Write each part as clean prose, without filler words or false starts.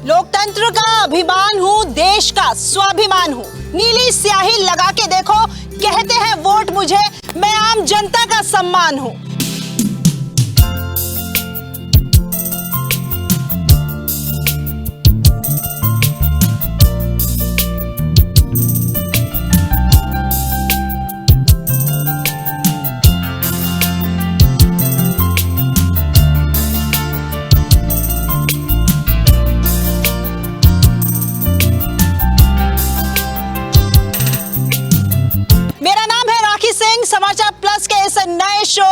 लोकतंत्र का अभिमान हूँ, देश का स्वाभिमान हूँ। नीली स्याही लगा के देखो, कहते हैं वोट मुझे, मैं आम जनता का सम्मान हूँ। समाचार प्लस के इस नए शो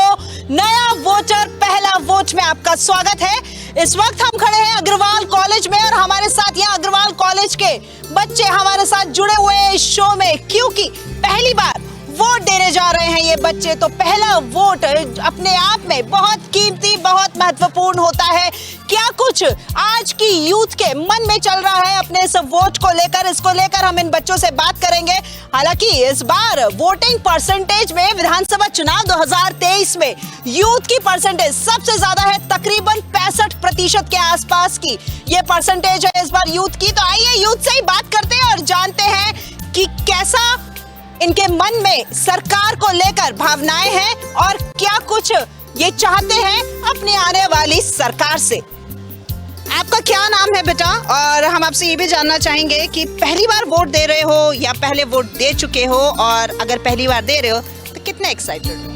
नया वोटर पहला वोट में आपका स्वागत है। इस वक्त हम खड़े हैं अग्रवाल कॉलेज में और हमारे साथ यहाँ अग्रवाल कॉलेज के बच्चे हमारे साथ जुड़े हुए हैं इस शो में, क्योंकि पहली बार वोट देने जा रहे हैं ये बच्चे। तो पहला वोट अपने आप में बहुत कीमती, बहुत महत्वपूर्ण होता है। क्या कुछ आज की यूथ के मन में चल रहा है अपने इस वोट को लेकर, इसको लेकर हम इन बच्चों से बात करेंगे। हालांकि इस बार वोटिंग परसेंटेज में विधानसभा चुनाव 2023 में यूथ की परसेंटेज सबसे ज्यादा है, तकरीबन 65% के आसपास की ये परसेंटेज है इस बार यूथ की। तो आइए यूथ से ही बात करते हैं और जानते हैं कि कैसा इनके मन में सरकार को लेकर भावनाएं हैं और क्या कुछ ये चाहते हैं अपने आने वाली सरकार से। आपका क्या नाम है बेटा? और हम आपसे ये भी जानना चाहेंगे कि पहली बार वोट दे रहे हो या पहले वोट दे चुके हो, और अगर पहली बार दे रहे हो तो कितने एक्साइटेड हो?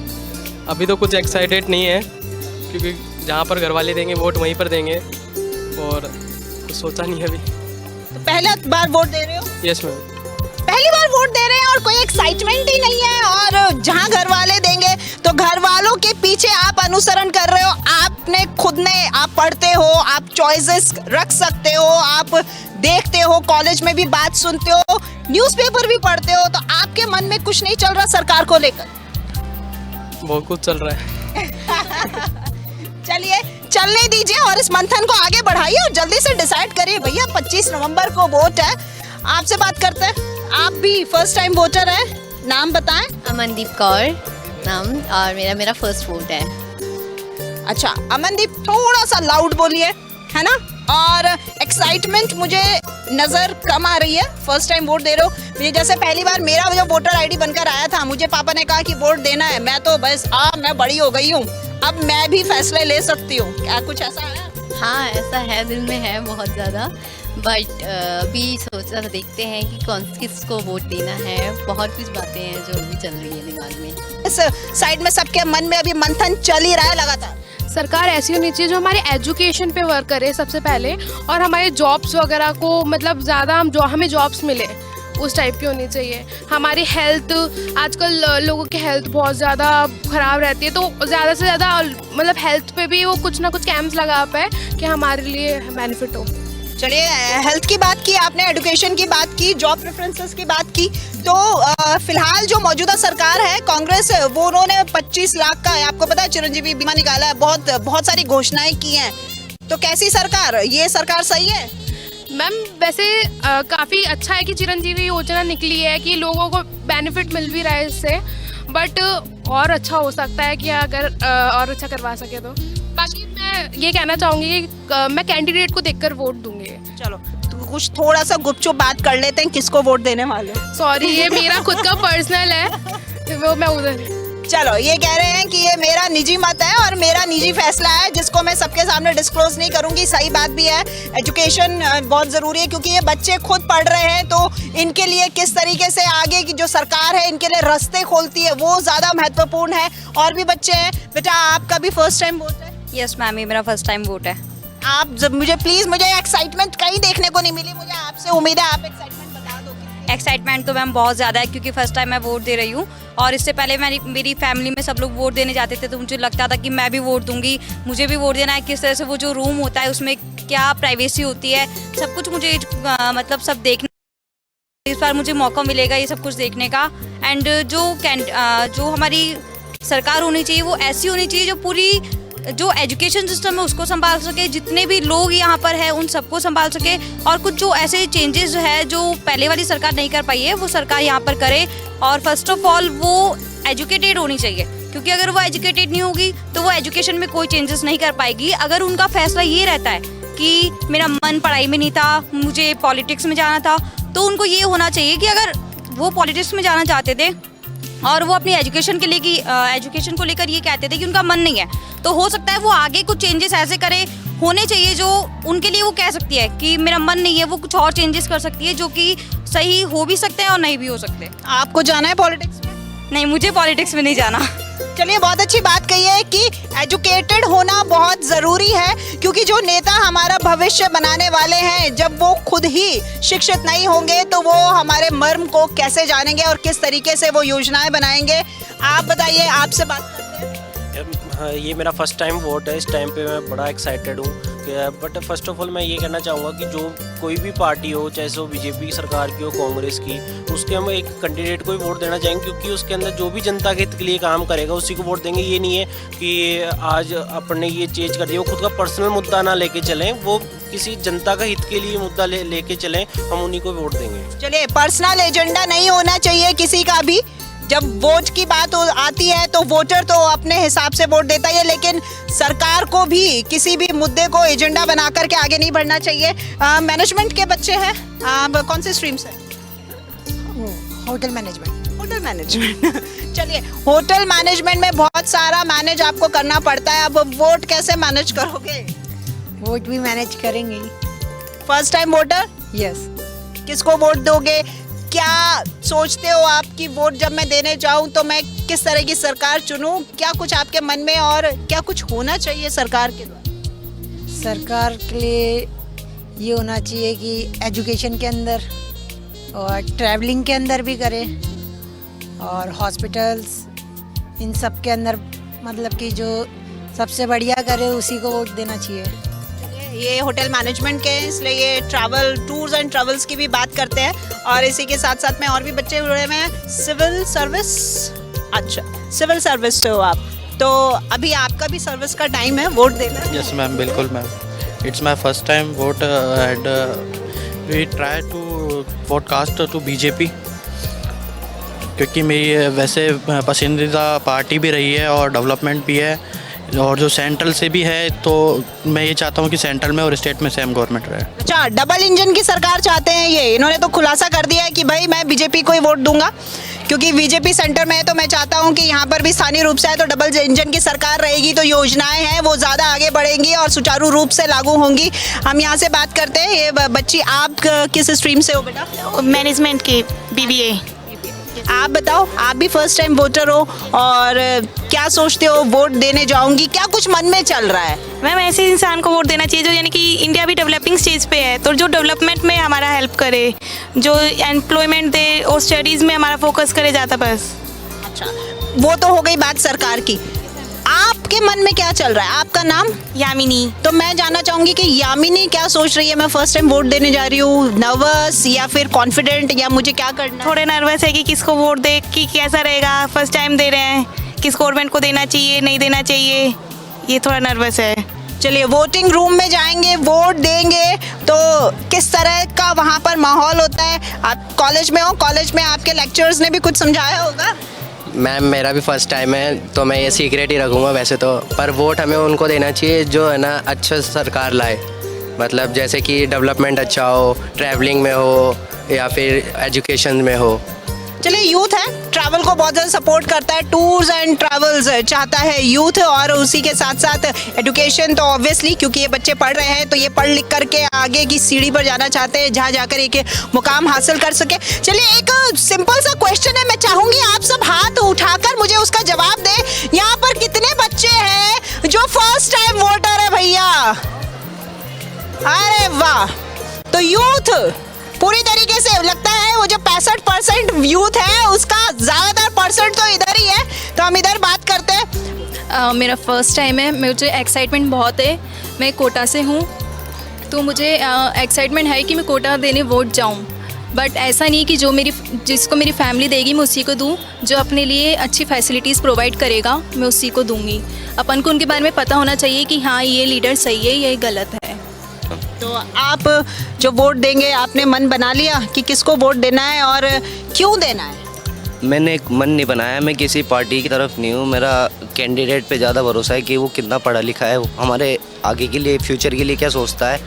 अभी तो कुछ एक्साइटेड नहीं है, क्योंकि जहाँ पर घर वाले देंगे वोट वहीं पर देंगे और कुछ सोचा नहीं है अभी। तो पहला बार वोट दे रहे हो? Yes ma'am. पहली बार वोट दे रहे हैं और कोई एक्साइटमेंट ही नहीं है, और जहां घर वाले देंगे तो घर वालों के पीछे आप अनुसरण कर रहे हो। आपने खुद ने, आप पढ़ते हो, आप चॉइसेस रख सकते हो, आप देखते हो, कॉलेज में भी बात सुनते हो, न्यूज़पेपर भी पढ़ते हो, तो आपके मन में कुछ नहीं चल रहा सरकार को लेकर? बहुत कुछ चल रहा है। चलिए चलने दीजिए और इस मंथन को आगे बढ़ाइए और जल्दी से डिसाइड करिए भैया। 25 नवंबर को वोट है। आपसे बात करते हैं, आप भी फर्स्ट टाइम वोटर है, नाम बताएं। अमनदीप कौर नाम, और मेरा फर्स्ट वोट है। अच्छा अमनदीप, थोड़ा सा लाउड बोलिए, है ना? और एक्साइटमेंट मुझे नजर कम आ रही है। फर्स्ट टाइम वोट दे रहे हो। मुझे जैसे पहली बार मेरा जो वोटर आईडी बनकर आया था, मुझे पापा ने कहा कि वोट देना है, मैं तो बस मैं बड़ी हो गई हूँ, अब मैं भी फैसले ले सकती हूँ। क्या कुछ ऐसा है? हाँ ऐसा है, दिल में है बहुत ज़्यादा, बट अभी सोचा, देखते हैं कि किसको वोट देना है। बहुत कुछ बातें हैं जो अभी चल रही है दिमाग में। इस साइड में सबके मन में अभी मंथन चल ही रहा है लगातार। सरकार ऐसी होनी चाहिए जो हमारे एजुकेशन पे वर्क करे सबसे पहले, और हमारे जॉब्स वगैरह को मतलब ज़्यादा हमें जॉब्स मिले, उस टाइप की होनी चाहिए। हमारी हेल्थ, आजकल लोगों की हेल्थ बहुत ज़्यादा ख़राब रहती है, तो ज़्यादा से ज़्यादा मतलब हेल्थ पे भी वो कुछ ना कुछ कैंप्स लगा पाए कि हमारे लिए बेनिफिट हो। चलिए हेल्थ की बात की आपने, एजुकेशन की बात की, जॉब प्रेफरेंसेस की बात की, तो फिलहाल जो मौजूदा सरकार है कांग्रेस, वो उन्होंने 25 लाख का, आपको पता है, चिरंजीवी बीमा निकाला है, बहुत सारी घोषणाएं की हैं। तो कैसी सरकार, ये सरकार सही है? मैम वैसे काफ़ी अच्छा है कि चिरंजीवी योजना निकली है, कि लोगों को बेनिफिट मिल भी रहा है इससे, बट और अच्छा हो सकता है कि अगर और अच्छा करवा सके तो। बाकी मैं ये कहना चाहूँगी कि मैं कैंडिडेट को देखकर वोट दूंगी। चलो तो कुछ थोड़ा सा गुपचुप बात कर लेते हैं, किसको वोट देने वाले? सॉरी, ये मेरा खुद का पर्सनल है, वो मैं उधर। चलो ये कह रहे हैं कि ये मेरा निजी मत है और मेरा निजी फैसला है, जिसको मैं सबके सामने डिस्क्लोज नहीं करूंगी। सही बात भी है, एजुकेशन बहुत ज़रूरी है, क्योंकि ये बच्चे खुद पढ़ रहे हैं, तो इनके लिए किस तरीके से आगे की जो सरकार है इनके लिए रास्ते खोलती है, वो ज़्यादा महत्वपूर्ण है। और भी बच्चे हैं। बेटा आपका भी फर्स्ट टाइम वोट है? यस मैम, ये मेरा फर्स्ट टाइम वोट है। आप जब मुझे एक्साइटमेंट कहीं देखने को नहीं मिली, मुझे आपसे उम्मीद है आप एक्साइटमेंट बता दो। एक्साइटमेंट तो मैम बहुत ज़्यादा है, क्योंकि फर्स्ट टाइम मैं वोट दे रही हूँ, और इससे पहले मेरी फैमिली में सब लोग वोट देने जाते थे, तो मुझे लगता था कि मैं भी वोट दूंगी, मुझे भी वोट देना है। किस तरह से वो जो रूम होता है उसमें क्या प्राइवेसी होती है, सब कुछ मुझे मतलब सब देखना। इस बार मुझे मौका मिलेगा ये सब कुछ देखने का। एंड जो हमारी सरकार होनी चाहिए वो ऐसी होनी चाहिए जो पूरी जो एजुकेशन सिस्टम है उसको संभाल सके, जितने भी लोग यहाँ पर हैं उन सबको संभाल सके, और कुछ जो ऐसे चेंजेस है जो पहले वाली सरकार नहीं कर पाई है वो सरकार यहाँ पर करे। और फर्स्ट ऑफ ऑल वो एजुकेटेड होनी चाहिए, क्योंकि अगर वो एजुकेटेड नहीं होगी तो वो एजुकेशन में कोई चेंजेस नहीं कर पाएगी। अगर उनका फैसला ये रहता है कि मेरा मन पढ़ाई में नहीं था, मुझे पॉलिटिक्स में जाना था, तो उनको ये होना चाहिए कि अगर वो पॉलिटिक्स में जाना चाहते थे और वो अपनी एजुकेशन को लेकर ये कहते थे कि उनका मन नहीं है, तो हो सकता है वो आगे कुछ चेंजेस ऐसे करे होने चाहिए जो उनके लिए वो कह सकती है कि मेरा मन नहीं है, वो कुछ और चेंजेस कर सकती है जो कि सही हो भी सकते हैं और नहीं भी हो सकते। आपको जाना है पॉलिटिक्स में? नहीं, मुझे पॉलिटिक्स में नहीं जाना। चलिए, बहुत अच्छी बात कही है कि एजुकेटेड होना बहुत ज़रूरी है, क्योंकि जो नेता हमारा भविष्य बनाने वाले हैं, जब वो खुद ही शिक्षित नहीं होंगे तो वो हमारे मर्म को कैसे जानेंगे और किस तरीके से वो योजनाएं बनाएंगे। आप बताइए, आपसे बात करते हैं। हाँ, ये मेरा फर्स्ट टाइम वोट है। इस टाइम पे मैं बड़ा एक्साइटेड हूँ। बट फर्स्ट ऑफ ऑल मैं ये कहना चाहूँगा कि जो कोई भी पार्टी हो, चाहे वो बीजेपी की सरकार की हो, कांग्रेस की, उसके हम एक कैंडिडेट को ही वोट देना चाहेंगे, क्योंकि उसके अंदर जो भी जनता के हित के लिए काम करेगा उसी को वोट देंगे। ये नहीं है कि आज अपने ये चेंज कर दिया, वो खुद का पर्सनल मुद्दा ना लेके चलें, वो किसी जनता का हित के लिए मुद्दा लेके चलें, हम उन्हीं को वोट देंगे। चलिए, पर्सनल एजेंडा नहीं होना चाहिए किसी का भी। जब वोट की बात आती है तो वोटर तो अपने हिसाब से वोट देता है, लेकिन सरकार को भी किसी भी मुद्दे को एजेंडा बना करके आगे नहीं बढ़ना चाहिए। मैनेजमेंट के बच्चे हैं, आप कौन से स्ट्रीम से? Hotel management. Hotel management. चलिए, होटल मैनेजमेंट में बहुत सारा मैनेज आपको करना पड़ता है, अब वोट कैसे मैनेज करोगे? वोट भी मैनेज करेंगे। First time voter? यस। किसको वोट दोगे? क्या सोचते हो आप कि वोट जब मैं देने जाऊं तो मैं किस तरह की सरकार चुनूं? क्या कुछ आपके मन में और क्या कुछ होना चाहिए सरकार के द्वारा? सरकार के लिए ये होना चाहिए कि एजुकेशन के अंदर और ट्रैवलिंग के अंदर भी करे, और हॉस्पिटल्स, इन सब के अंदर मतलब कि जो सबसे बढ़िया करे उसी को वोट देना चाहिए। ये होटल मैनेजमेंट के, इसलिए ये ट्रैवल, टूर्स एंड ट्रैवल्स की भी बात करते हैं, और इसी के साथ साथ में और भी बच्चे जुड़े हुए हैं। सिविल सर्विस, अच्छा सिविल सर्विस से हो आप, तो अभी आपका भी सर्विस का टाइम है वोट देना? यस मैम, बिल्कुल ma'am. It's my first time vote and we try to vote cast to BJP, क्योंकि मेरी वैसे पसंदीदा पार्टी भी रही है और डेवलपमेंट भी है, और जो सेंट्रल से भी है, तो मैं ये चाहता हूँ कि सेंट्रल में और स्टेट में सेम गवर्नमेंट रहे। अच्छा, डबल इंजन की सरकार चाहते हैं ये, इन्होंने तो खुलासा कर दिया है कि भाई मैं बीजेपी को ही वोट दूंगा, क्योंकि बीजेपी सेंटर में है, तो मैं चाहता हूं कि यहाँ पर भी स्थानीय रूप से है तो डबल इंजन की सरकार रहेगी, तो योजनाएं हैं वो ज़्यादा आगे बढ़ेंगी और सुचारू रूप से लागू होंगी। हम यहाँ से बात करते हैं, ये बच्ची, आप किस स्ट्रीम से हो बेटा? मैनेजमेंट की, BBA। आप बताओ, आप भी फर्स्ट टाइम वोटर हो और क्या सोचते हो? वोट देने जाऊंगी, क्या कुछ मन में चल रहा है? मैम, ऐसे इंसान को वोट देना चाहिए जो, यानी कि इंडिया भी डेवलपिंग स्टेज पे है, तो जो डेवलपमेंट में हमारा हेल्प करे, जो एम्प्लॉयमेंट दे और स्टडीज़ में हमारा फोकस करे ज़्यादा, बस। अच्छा, वो तो हो गई बात सरकार की। आपके मन में क्या चल रहा है? आपका नाम? यामिनी। तो मैं जानना चाहूंगी कि यामिनी क्या सोच रही है? मैं फर्स्ट टाइम वोट देने जा रही हूँ, नर्वस या फिर कॉन्फिडेंट, या मुझे क्या करना है? थोड़े नर्वस है कि किसको वोट दे, कि कैसा रहेगा, फर्स्ट टाइम दे रहे हैं, किस गवर्नमेंट को देना चाहिए, नहीं देना चाहिए, ये थोड़ा नर्वस है। चलिए, वोटिंग रूम में जाएंगे, वोट देंगे, तो किस तरह का वहाँ पर माहौल होता है? आप कॉलेज में हो, कॉलेज में आपके लेक्चर्स ने भी कुछ समझाया होगा? मैम, मेरा भी फर्स्ट टाइम है, तो मैं ये सीक्रेट ही रखूँगा वैसे तो, पर वोट हमें उनको देना चाहिए जो है ना अच्छा सरकार लाए, मतलब जैसे कि डेवलपमेंट अच्छा हो, ट्रैवलिंग में हो या फिर एजुकेशन में हो। चलिए, यूथ है, ट्रैवल को बहुत ज़्यादा सपोर्ट करता है, टूर्स एंड ट्रैवल्स चाहता है यूथ, और उसी के साथ साथ एजुकेशन तो ऑब्वियसली, क्योंकि ये बच्चे पढ़ रहे हैं तो ये पढ़ लिख करके आगे की सीढ़ी पर जाना चाहते हैं, जहाँ जाकर एक मुकाम हासिल कर सके। चलिए, एक सिंपल सा क्वेश्चन है, मैं चाहूँगी आप सब हाथ उठाकर मुझे उसका जवाब दें। यहाँ पर कितने बच्चे हैं जो फर्स्ट टाइम वोटर है भैया? अरे वाह! तो यूथ पूरी तरीके से लगता है, वो जो 65% यूथ है उसका ज़्यादातर परसेंट तो इधर ही है, तो हम इधर बात करते हैं। मेरा फर्स्ट टाइम है, मुझे एक्साइटमेंट बहुत है। मैं कोटा से हूँ, तो मुझे एक्साइटमेंट है कि मैं कोटा देने वोट जाऊँ, बट ऐसा नहीं कि जिसको मेरी फैमिली देगी मैं उसी को दूँ, जो अपने लिए अच्छी फैसिलिटीज़ प्रोवाइड करेगा मैं उसी को दूँगी। अपन को उनके बारे में पता होना चाहिए कि हाँ ये लीडर सही है, ये गलत है। तो आप जो वोट देंगे, आपने मन बना लिया कि किसको वोट देना है और क्यों देना है? मैंने एक मन नहीं बनाया, मैं किसी पार्टी की तरफ नहीं हूँ। मेरा कैंडिडेट पे ज़्यादा भरोसा है कि वो कितना पढ़ा लिखा है, वो हमारे आगे के लिए, फ्यूचर के लिए क्या सोचता है,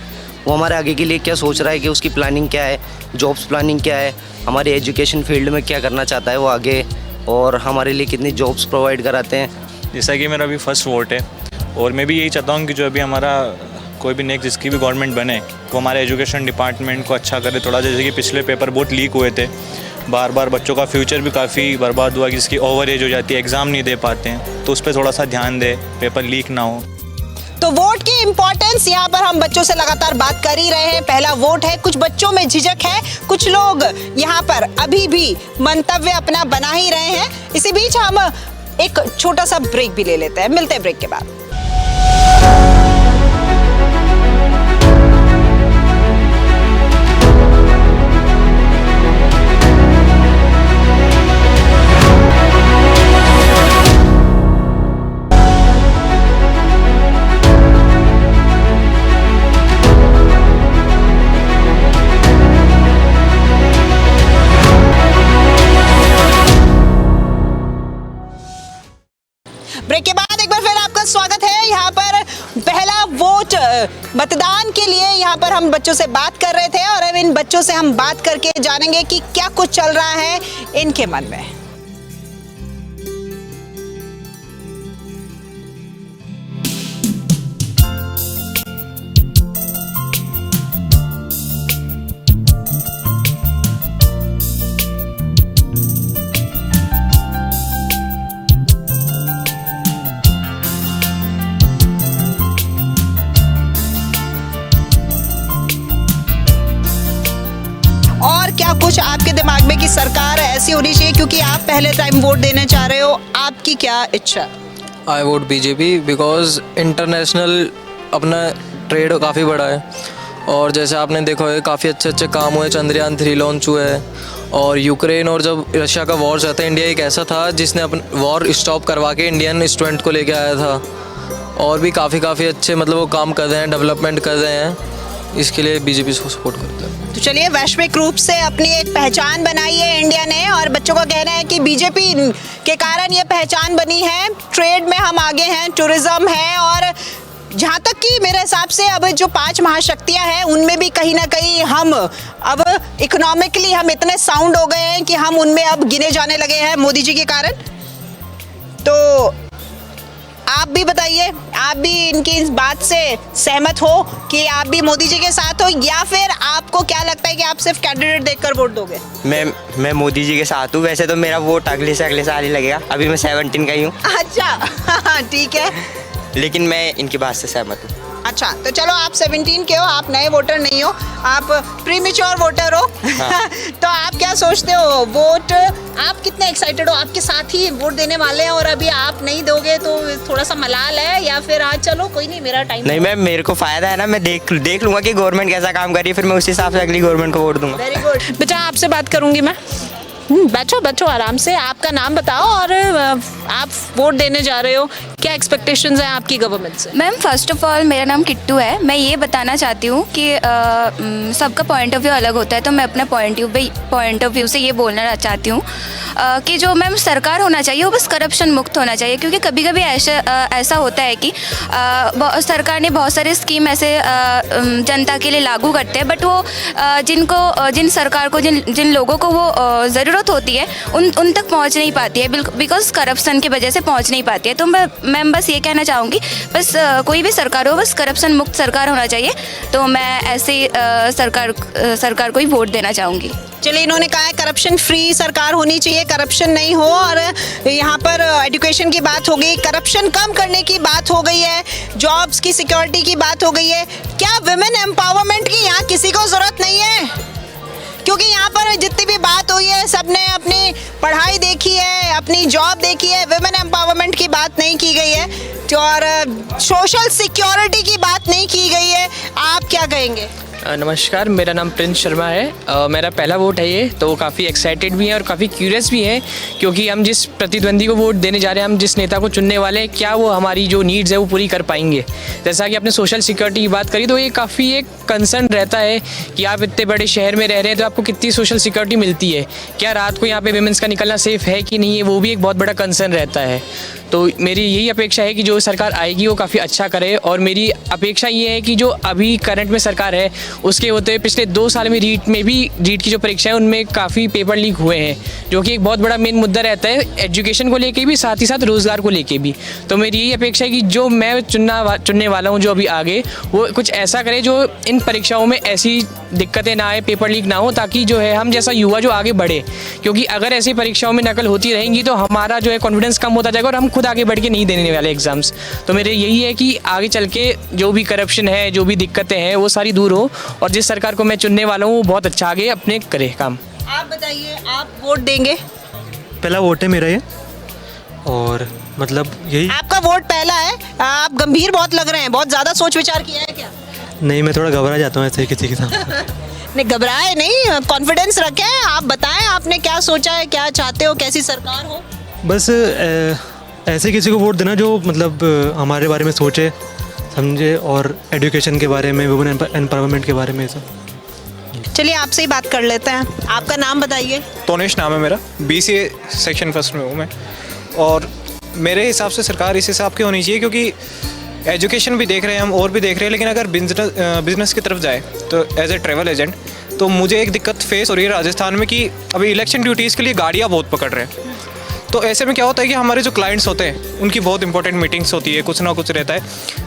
वो हमारे आगे के लिए क्या सोच रहा है, कि उसकी प्लानिंग क्या है, जॉब्स प्लानिंग क्या है, हमारे एजुकेशन फील्ड में क्या करना चाहता है वो आगे, और हमारे लिए कितनी जॉब्स प्रोवाइड कराते हैं। जैसा कि मेरा अभी फर्स्ट वोट है और मैं भी यही चाहता हूँ कि जो अभी हमारा कोई भी नेक्स्ट जिसकी भी गवर्नमेंट बने वो हमारे एजुकेशन डिपार्टमेंट को अच्छा करे थोड़ा। जैसे कि पिछले पेपर बहुत लीक हुए थे, बार बार बच्चों का फ्यूचर भी काफ़ी बर्बाद हुआ कि जिसकी ओवर एज हो जाती है, एग्ज़ाम नहीं दे पाते हैं, तो उस पर थोड़ा सा ध्यान दे, पेपर लीक ना हो। तो वोट की इम्पोर्टेंस यहाँ पर हम बच्चों से लगातार बात कर ही रहे हैं। पहला वोट है, कुछ बच्चों में झिझक है, कुछ लोग यहाँ पर अभी भी मंतव्य अपना बना ही रहे हैं। इसी बीच हम एक छोटा सा ब्रेक भी ले लेते हैं, मिलते हैं ब्रेक के बाद। ब्रेक के बाद एक बार फिर आपका स्वागत है। यहाँ पर पहला वोट मतदान के लिए यहाँ पर हम बच्चों से बात कर रहे थे और अब इन बच्चों से हम बात करके जानेंगे कि क्या कुछ चल रहा है इनके मन में। क्या कुछ आपके दिमाग में कि सरकार ऐसी होनी चाहिए क्योंकि आप पहले टाइम वोट देने चाह रहे हो, आपकी क्या इच्छा? आई वोट बीजेपी बिकॉज इंटरनेशनल अपना ट्रेड काफ़ी बड़ा है और जैसे आपने देखा है काफ़ी अच्छे अच्छे काम हुए, चंद्रयान 3 लॉन्च हुए है और यूक्रेन और जब रशिया का वॉर चलता है, इंडिया एक ऐसा था जिसने अपना वॉर स्टॉप करवा के इंडियन स्टूडेंट को लेके आया था और भी काफ़ी अच्छे मतलब वो काम कर रहे हैं, डेवलपमेंट कर रहे हैं, इसके लिए बीजेपी को सपोर्ट करते हैं। तो चलिए, वैश्विक रूप से अपनी एक पहचान बनाई है इंडिया ने और बच्चों का कहना है कि बीजेपी के कारण ये पहचान बनी है। ट्रेड में हम आगे हैं, टूरिज्म है और जहाँ तक कि मेरे हिसाब से अब जो 5 महाशक्तियाँ हैं उनमें भी कहीं ना कहीं हम अब इकोनॉमिकली हम इतने साउंड हो गए हैं कि हम उनमें अब गिने जाने लगे हैं मोदी जी के कारण। तो आप भी बताइए, आप भी इनकी इस बात से सहमत हो कि आप भी मोदी जी के साथ हो या फिर आपको क्या लगता है कि आप सिर्फ कैंडिडेट देखकर वोट दोगे? मैं मोदी जी के साथ हूँ। वैसे तो मेरा वोट अगले साल ही लगेगा, अभी मैं 17 का ही हूँ। अच्छा ठीक है, लेकिन मैं इनकी बात से सहमत हूँ। अच्छा, तो चलो आप 17 के हो, आप नए वोटर नहीं हो, आप प्रीमेच्योर वोटर हो। हाँ। तो आप क्या सोचते हो, वोट आप कितने एक्साइटेड हो? आपके साथ ही वोट देने वाले हैं और अभी आप नहीं दोगे तो थोड़ा सा मलाल है या फिर आज चलो कोई नहीं मेरा टाइम नहीं, मैं मेरे को फायदा है ना, मैं देख लूंगा कि गवर्नमेंट कैसा काम कर रही है, फिर मैं उस हिसाब से अगली गवर्नमेंट को वोट दूंगा। वेरी गुड बेटा, आपसे बात करूंगी मैं। बैठो आराम से, आपका नाम बताओ और आप वोट देने जा रहे हो, क्या एक्सपेक्टेशंस हैं आपकी गवर्नमेंट से? मैम, फर्स्ट ऑफ ऑल मेरा नाम किट्टू है। मैं ये बताना चाहती हूँ कि सबका पॉइंट ऑफ व्यू अलग होता है, तो मैं अपने पॉइंट ऑफ व्यू से ये बोलना चाहती हूँ कि जो मैम सरकार होना चाहिए वो बस करप्शन मुक्त होना चाहिए, क्योंकि कभी कभी ऐसा होता है कि सरकार ने बहुत सारे स्कीम ऐसे जनता के लिए लागू करते हैं, बट वो जिन सरकार को जिन लोगों को वो ज़रूरत होती है उन तक पहुंच नहीं पाती है, बिकॉज करप्शन की वजह से पहुंच नहीं पाती है। तो मैं बस ये कहना चाहूँगी, बस कोई भी सरकार हो बस करप्शन मुक्त सरकार होना चाहिए, तो मैं ऐसे सरकार को ही वोट देना चाहूँगी। चलिए, इन्होंने कहा है करप्शन फ्री सरकार होनी चाहिए, करप्शन नहीं हो, और यहाँ पर एजुकेशन की बात हो गई, करप्शन कम करने की बात हो गई है, जॉब्स की सिक्योरिटी की बात हो गई है। क्या विमेन एम्पावरमेंट की यहाँ किसी को जरूरत नहीं है? क्योंकि यहाँ पर जितनी भी बात हुई है सबने अपनी पढ़ाई देखी है, अपनी जॉब देखी है, विमेन एम्पावरमेंट की बात नहीं की गई है और सोशल सिक्योरिटी की बात नहीं की गई है। आप क्या कहेंगे? नमस्कार, मेरा नाम प्रिंस शर्मा है। मेरा पहला वोट है ये, तो काफ़ी एक्साइटेड भी हैं और काफ़ी क्यूरियस भी हैं, क्योंकि हम जिस प्रतिद्वंदी को वोट देने जा रहे हैं, हम जिस नेता को चुनने वाले हैं, क्या वो हमारी जो नीड्स है वो पूरी कर पाएंगे। जैसा कि आपने सोशल सिक्योरिटी की बात करी, तो ये काफ़ी एक कंसर्न रहता है कि आप इतने बड़े शहर में रह रहे हैं तो आपको कितनी सोशल सिक्योरिटी मिलती है, क्या रात को यहाँ पे विमेंस का निकलना सेफ़ है कि नहीं है, वो भी एक बहुत बड़ा कंसर्न रहता है। तो मेरी यही अपेक्षा है कि जो सरकार आएगी वो काफ़ी अच्छा करे, और मेरी अपेक्षा ये है कि जो अभी करंट में सरकार है उसके होते हुए पिछले 2 साल में रीट की जो परीक्षा है उनमें काफ़ी पेपर लीक हुए हैं, जो कि एक बहुत बड़ा मेन मुद्दा रहता है एजुकेशन को लेके भी, साथ ही साथ रोज़गार को लेके भी। तो मेरी यही अपेक्षा है कि जो मैं चुनने वाला हूँ जो अभी आगे, वो कुछ ऐसा करे जो इन परीक्षाओं में ऐसी दिक्कतें ना आए, पेपर लीक ना हो, ताकि जो है हम जैसा युवा जो आगे बढ़े। क्योंकि अगर ऐसी परीक्षाओं में नकल होती रहेंगी तो हमारा जो है कॉन्फिडेंस कम होता जाएगा और हम खुद आगे बढ़ के नहीं देने वाले एग्जाम्स। तो मेरे यही है कि आगे चल के जो भी करप्शन है, जो भी दिक्कतें हैं, वो सारी दूर हो, और जिस सरकार को मैं चुनने वाला हूँ वो बहुत अच्छा आगे अपने करे काम। आप बताइए, आप वोट देंगे? पहला वोट है मेरा ये, और मतलब यही। आपका वोट पहला है, आप गंभीर बहुत लग रहे हैं, बहुत ज़्यादा सोच विचार किया है क्या? नहीं, मैं थोड़ा घबरा जाता हूँ ऐसे किसी के सामने। नहीं, घबराए नहीं, कॉन्फिडेंस रखें। आप बताएं, आपने क्या सोचा है, क्या चाहते हो, कैसी सरकार हो? बस ऐसे किसी को वोट देना जो मतलब हमारे बारे में सोचे समझे, और एजुकेशन के बारे में, वुमेन एम्पावरमेंट के बारे में सब। चलिए आपसे ही बात कर लेते हैं, आपका नाम बताइए। तोनेश नाम है मेरा, BCA सेक्शन फर्स्ट में हूँ मैं। और मेरे हिसाब से सरकार इस हिसाब की होनी चाहिए, क्योंकि एजुकेशन भी देख रहे हैं हम और भी देख रहे हैं, लेकिन अगर बिजनेस की तरफ जाए तो एज ए ट्रैवल एजेंट तो मुझे एक दिक्कत फेस हो रही है राजस्थान में कि अभी इलेक्शन ड्यूटीज़ के लिए गाड़ियाँ बहुत पकड़ रहे हैं। तो ऐसे में क्या होता है कि हमारे जो क्लाइंट्स होते हैं उनकी बहुत इंपॉर्टेंट मीटिंग्स होती है, कुछ ना कुछ रहता है,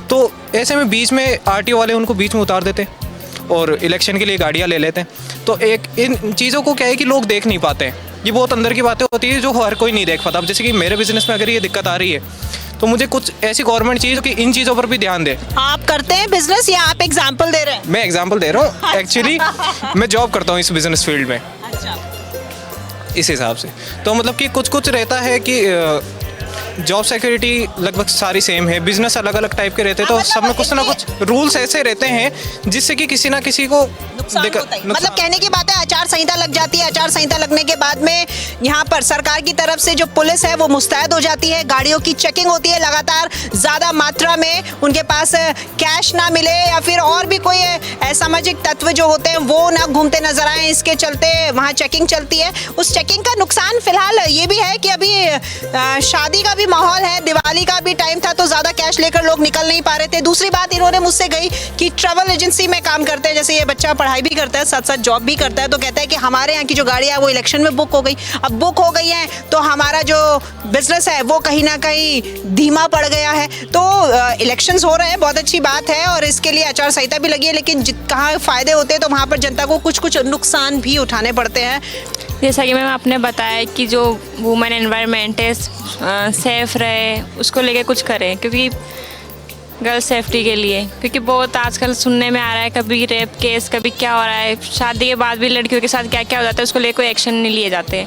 तो ऐसे में बीच में RTO वाले उनको बीच में उतार देते हैं और इलेक्शन के लिए गाड़ियाँ ले लेते हैं। तो एक इन चीज़ों को क्या है कि लोग देख नहीं पाते हैं, ये बहुत अंदर की बातें होती है जो हर कोई नहीं देख पाता। अब जैसे कि मेरे बिजनेस में अगर ये दिक्कत आ रही है तो मुझे कुछ ऐसी गवर्नमेंट चाहिए कि इन चीज़ों पर भी ध्यान दे। आप करते हैं बिजनेस या आप एग्जाम्पल दे रहे हैं? मैं एग्जाम्पल दे रहा हूँ, एक्चुअली मैं जॉब करता हूँ इस बिजनेस फील्ड में। इस हिसाब से तो मतलब कि कुछ रहता है कि जॉब सिक्योरिटी लगभग सारी सेम है, बिजनेस अलग अलग टाइप के रहते हैं, तो सब में कुछ ना कुछ रूल्स ऐसे रहते हैं जिससे कि किसी ना किसी को मतलब कहने की बात है, आचार संहिता लग जाती है, आचार संहिता लगने के बाद में यहाँ पर सरकार की तरफ से जो पुलिस है वो मुस्तैद हो जाती है, गाड़ियों की चेकिंग होती है लगातार, ज़्यादा मात्रा में उनके पास कैश ना मिले या फिर और भी कोई असामाजिक तत्व जो होते हैं वो ना घूमते नजर आए, इसके चलते वहाँ चेकिंग चलती है। उस चेकिंग का नुकसान फिलहाल ये भी है कि अभी शादी का भी माहौल है, दिवाली का भी टाइम था, तो ज़्यादा कैश लेकर लोग निकल नहीं पा रहे थे। दूसरी बात इन्होंने मुझसे कही कि ट्रैवल एजेंसी में काम करते हैं, जैसे ये बच्चा पढ़ाई भी करता है साथ साथ जॉब भी करता है, तो कहता है कि हमारे यहाँ की जो गाड़ियाँ वो इलेक्शन में बुक हो गई, अब बुक हो गई हैं तो हमारा जो बिजनेस है वो कहीं ना कहीं धीमा पड़ गया है। तो इलेक्शंस हो रहे हैं, बहुत अच्छी बात है, और इसके लिए आचार संहिता भी लगी है, लेकिन कहाँ फ़ायदे होते हैं तो वहाँ पर जनता को कुछ नुकसान भी उठाने पड़ते हैं। जैसा कि मैम आपने बताया कि जो वुमेन एनवायरनमेंट है सेफ़ रहे, उसको लेके कुछ करें, क्योंकि गर्ल सेफ्टी के लिए, क्योंकि बहुत आजकल सुनने में आ रहा है कभी रेप केस, कभी क्या हो रहा है, शादी के बाद भी लड़कियों के साथ क्या क्या हो जाता है, उसको लेकर कोई एक्शन नहीं लिए जाते।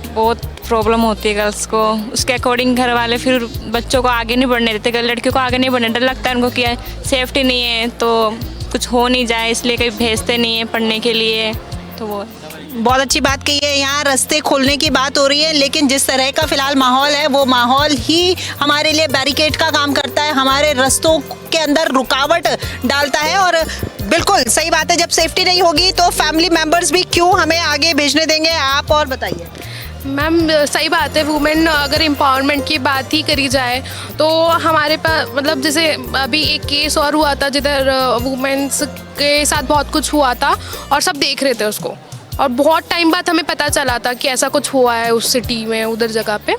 बहुत प्रॉब्लम होती है गर्ल्स को, उसके अकॉर्डिंग घर वाले फिर बच्चों को आगे नहीं बढ़ने देते, लड़कियों को आगे नहीं बढ़ने, डर लगता है उनको कि सेफ्टी नहीं है तो कुछ हो नहीं जाए, इसलिए कहीं भेजते नहीं है पढ़ने के लिए। तो वो बहुत अच्छी बात कही है, यहाँ रास्ते खोलने की बात हो रही है, लेकिन जिस तरह का फिलहाल माहौल है वो माहौल ही हमारे लिए बैरिकेड का काम करता है, हमारे रास्तों के अंदर रुकावट डालता है। और बिल्कुल सही बात है, जब सेफ्टी नहीं होगी तो फैमिली मेंबर्स भी क्यों हमें आगे भेजने देंगे। आप और बताइए। मैम सही बात है, वुमेन अगर एम्पावरमेंट की बात ही करी जाए तो हमारे पास मतलब जैसे अभी एक केस और हुआ था जिधर वुमेन्स के साथ बहुत कुछ हुआ था और सब देख रहे थे उसको, और बहुत टाइम बाद हमें पता चला था कि ऐसा कुछ हुआ है उस सिटी में, उधर जगह पे।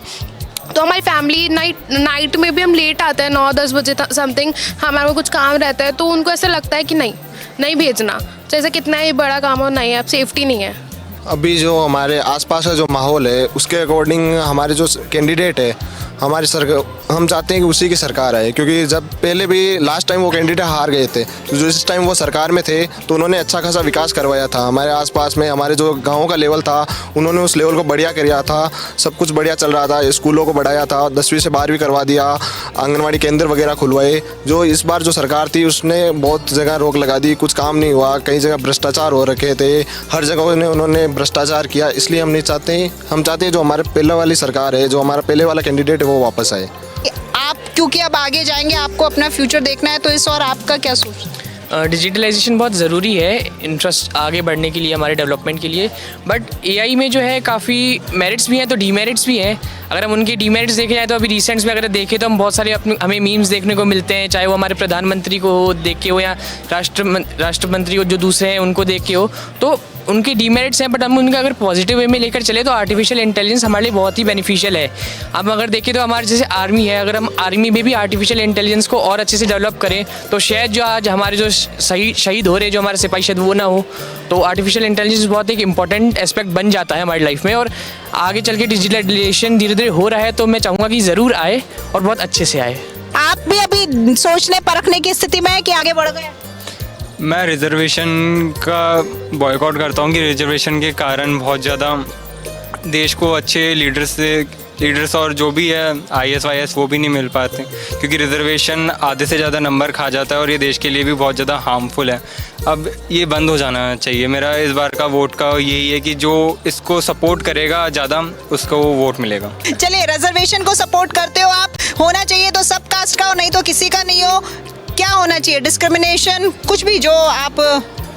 तो हमारी फैमिली नाइट में भी हम लेट आते हैं, 9-10 बजे समथिंग, हमारे को कुछ काम रहता है, तो उनको ऐसा लगता है कि नहीं भेजना, जैसे कितना ही बड़ा काम हो, नहीं अब सेफ्टी नहीं है। अभी जो हमारे आसपास का जो माहौल है उसके अकॉर्डिंग हमारे जो कैंडिडेट है हमारी सरकार, हम चाहते हैं कि उसी की सरकार आए, क्योंकि जब पहले भी लास्ट टाइम वो कैंडिडेट हार गए थे, तो जो इस टाइम वो सरकार में थे तो उन्होंने अच्छा खासा विकास करवाया था हमारे आसपास में। हमारे जो गाँव का लेवल था उन्होंने उस लेवल को बढ़िया किया था, सब कुछ बढ़िया चल रहा था, स्कूलों को बढ़ाया था, 10वीं से 12वीं करवा दिया, आंगनवाड़ी केंद्र वगैरह खुलवाए। जो इस बार जो सरकार थी उसने बहुत जगह रोक लगा दी, कुछ काम नहीं हुआ, कई जगह भ्रष्टाचार हो रखे थे, हर जगह उन्होंने भ्रष्टाचार किया। इसलिए हम नहीं चाहते, हम चाहते हैं जो हमारे पहले वाली सरकार है, जो हमारा पहले वाला कैंडिडेट है वो वापस आए। आप क्योंकि अब आगे जाएंगे, आपको अपना फ्यूचर देखना है, तो इस और आपका क्या सोच? डिजिटलाइजेशन बहुत ज़रूरी है इंटरेस्ट आगे बढ़ने के लिए, हमारे डेवलपमेंट के लिए। बट एआई में जो है काफ़ी मेरिट्स भी हैं तो डीमेरिट्स भी हैं। अगर हम उनके डीमेरिट्स देखे जाए तो अभी रिसेंट्स में अगर देखें तो हम बहुत सारे हमें मीम्स देखने को मिलते हैं, चाहे वो हमारे प्रधानमंत्री को देख के हो या राष्ट्रमंत्री को जो दूसरे हैं उनको देख के हो, तो उनके डीमेरिट्स हैं। बट हम उनका अगर पॉजिटिव वे में लेकर चले तो आर्टिफिशियल इंटेलिजेंस हमारे लिए बहुत ही बेनिफिशियल है। अब अगर देखें तो हमारे जैसे आर्मी है, अगर हम आर्मी में भी आर्टिफिशियल इंटेलिजेंस को और अच्छे से डेवलप करें तो शायद जो आज हमारे जो शहीद हो रहे जो हमारे सिपाही शायद वो ना हो। तो आर्टिफिशियल इंटेलिजेंस बहुत एक इंपॉर्टेंट एस्पेक्ट बन जाता है हमारी लाइफ में, और आगे चल के डिजिटलाइजेशन धीरे धीरे हो रहा है, तो मैं चाहूँगा कि ज़रूर आए और बहुत अच्छे से आए। आप भी अभी सोचने परखने की स्थिति में है कि आगे बढ़ गए? मैं रिजर्वेशन का बॉयकॉट करता हूँ कि रिजर्वेशन के कारण बहुत ज़्यादा देश को अच्छे लीडर्स और जो भी है IAS वाईएएस वो भी नहीं मिल पाते, क्योंकि रिजर्वेशन आधे से ज़्यादा नंबर खा जाता है और ये देश के लिए भी बहुत ज़्यादा हार्मफुल है। अब ये बंद हो जाना चाहिए। मेरा इस बार का वोट का यही है कि जो इसको सपोर्ट करेगा ज़्यादा उसको वो वोट मिलेगा। चलिए, रिजर्वेशन को सपोर्ट करते हो आप, होना चाहिए तो सब कास्ट का हो, नहीं तो किसी का नहीं हो। क्या होना चाहिए? डिस्क्रिमिनेशन कुछ भी जो आप?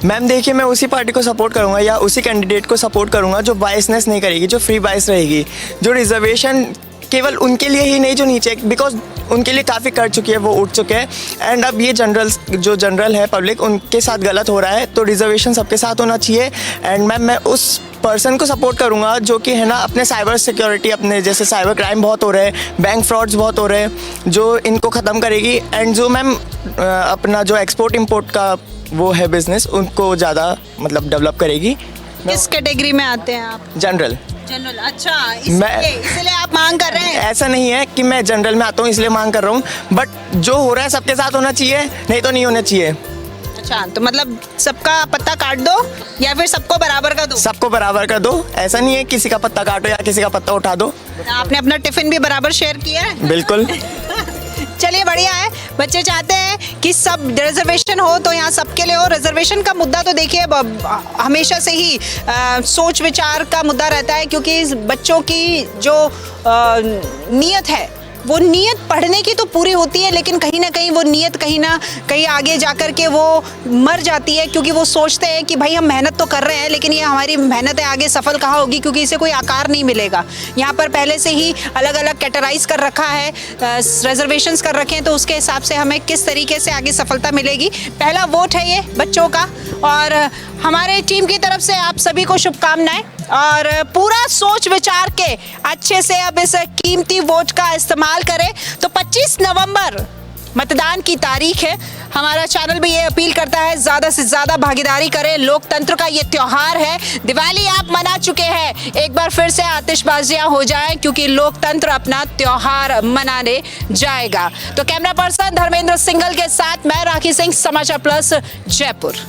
मैम देखिए, मैं उसी पार्टी को सपोर्ट करूंगा या उसी कैंडिडेट को सपोर्ट करूंगा जो बायसनेस नहीं करेगी, जो फ्री बायस रहेगी, जो रिजर्वेशन केवल उनके लिए ही नहीं जो नीचे, बिकॉज उनके लिए काफ़ी कर चुकी है, वो उठ चुके हैं। एंड अब ये जनरल है पब्लिक, उनके साथ गलत हो रहा है, तो रिजर्वेशन सबके साथ होना चाहिए। एंड मैम मैं उस पर्सन को सपोर्ट करूंगा जो कि है ना अपने साइबर सिक्योरिटी, अपने जैसे साइबर क्राइम बहुत हो रहे हैं, बैंक फ्रॉड्स बहुत हो रहे हैं, जो इनको ख़त्म करेगी। एंड जो मैम अपना जो एक्सपोर्ट इम्पोर्ट का वो है बिजनेस, उनको ज़्यादा मतलब डेवलप करेगी। किस कैटेगरी में आते हैं आप? जनरल। अच्छा, इसलिए आप मांग कर रहे हैं? ऐसा नहीं है कि मैं जनरल में आता हूँ इसलिए मांग कर रहा हूँ, बट जो हो रहा है सबके साथ होना चाहिए, नहीं तो नहीं होना चाहिए। अच्छा, तो मतलब सबका पत्ता काट दो या फिर सबको बराबर का दो? सबको बराबर कर दो, ऐसा नहीं है किसी का पत्ता काटो या किसी का पत्ता उठा दो। आपने अपना टिफिन भी बराबर शेयर किया है? बिल्कुल। चलिए, बढ़िया है। बच्चे चाहते हैं कि सब रिजर्वेशन हो तो यहाँ सबके लिए हो। रिजर्वेशन का मुद्दा तो देखिए हमेशा से ही सोच विचार का मुद्दा रहता है, क्योंकि बच्चों की जो नीयत है वो नीयत पढ़ने की तो पूरी होती है, लेकिन कहीं ना कहीं वो नीयत कहीं ना कहीं आगे जाकर के वो मर जाती है, क्योंकि वो सोचते हैं कि भाई हम मेहनत तो कर रहे हैं लेकिन ये हमारी मेहनत है आगे सफल कहाँ होगी, क्योंकि इसे कोई आकार नहीं मिलेगा। यहाँ पर पहले से ही अलग अलग कैटेगराइज कर रखा है, रिजर्वेशंस कर रखे हैं, तो उसके हिसाब से हमें किस तरीके से आगे सफलता मिलेगी। पहला वोट है ये बच्चों का, और हमारे टीम की तरफ से आप सभी को शुभकामनाएं, और पूरा सोच विचार के अच्छे से अब इस कीमती वोट का इस्तेमाल करें। तो 25 नवंबर मतदान की तारीख है। हमारा चैनल भी ये अपील करता है ज़्यादा से ज़्यादा भागीदारी करें। लोकतंत्र का ये त्योहार है। दिवाली आप मना चुके हैं, एक बार फिर से आतिशबाजियां हो जाएं, क्योंकि लोकतंत्र अपना त्योहार मनाने जाएगा। तो कैमरा पर्सन धर्मेंद्र सिंघल के साथ मैं राखी सिंह, समाचार प्लस, जयपुर।